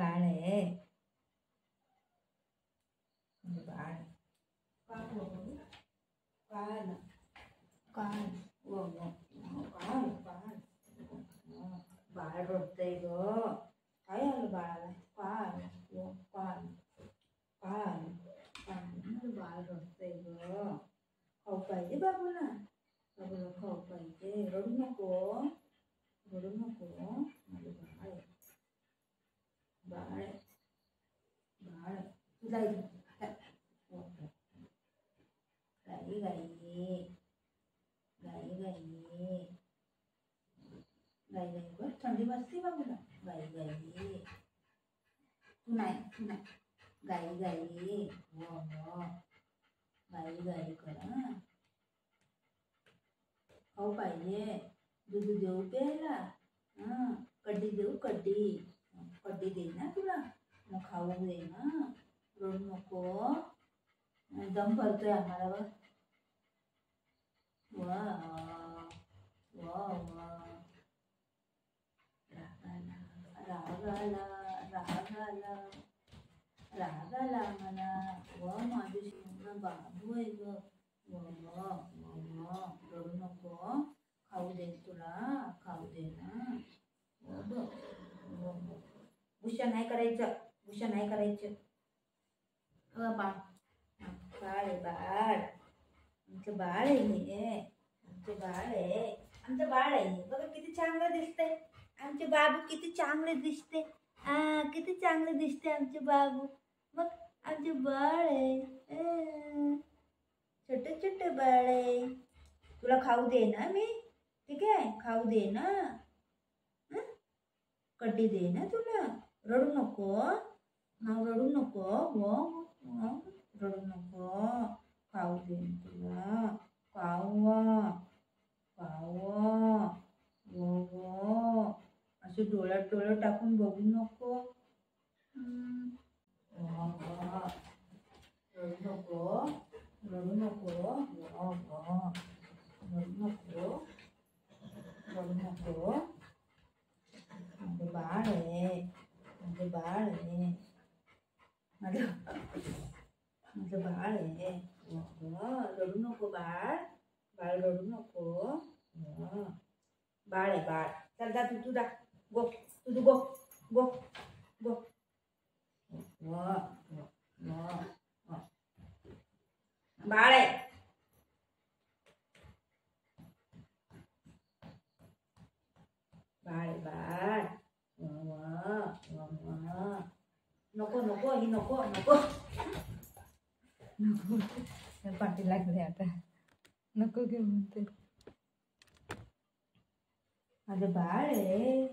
बाळ आहे. बाळ काल काल काल काल बाळ रडतंय ग. काय झालं बाळाला? काल काल काल काल बाळ रडतंय ग. खाऊ पाहिजे बाबूला. बाबूला खाऊ पाहिजे. रडू नको रडू नको. माझं बाळ आहे. बाळ बाळ तुला गाई गाई गाई गाई गाई गाई कर. थंडी वाजते बाबूला. गाई गाई तू नाही गाई गाई हो गाई गाई कर. खाऊ पाहिजे. दूध देऊ प्यायला. कड्डी देऊ कड्डी. कड्डी दे ना तुला. मग खाऊ दे ना. रडू नको. दम भरतोय आम्हाला बघ. वा वा वा रागाला रागाला रागाला मला. वा माझी सोना बाबू आहे ग. वा रडू नको. खाऊ दे तुला. खाऊ दे ना. गुस्सा नाही करायचं. गुस्सा नाही करायचं. बाळ आहे बाळ. आमचं बाळ आहे हे. आमचं बाळ आहे. आमचं बाळ आहे. बघा किती चांगलं दिसतंय. आमचे बाबू किती चांगले दिसते. किती चांगले दिसते आमचे बाबू. मग आमचे बाळ आहे. छोटे छोटे बाळ आहे. तुला खाऊ दे ना मी. ठीक आहे खाऊ दे ना. कड्डी दे ना तुला. रडू नको. रडू नको. रडू नको. खाऊ दे तुला. खाऊ असे डोळ्यात डोळं टाकून बघू नको. रडू नको. रडू नको. रडू नको. रडू नको. माझं बाळ आहे. माझं बाळ आहे. माझं बाळ आहे. रडू नको बाळ. बाळ रडू नको. बाळ आहे बाळ. चल जा तू जा. गो तू गो गो गो. बाळ आहे. बाळ बाळ. नको नको ही नको नको नको. पाठी लागले आता. नको घेऊ म्हणते. माझं बाळ आहे.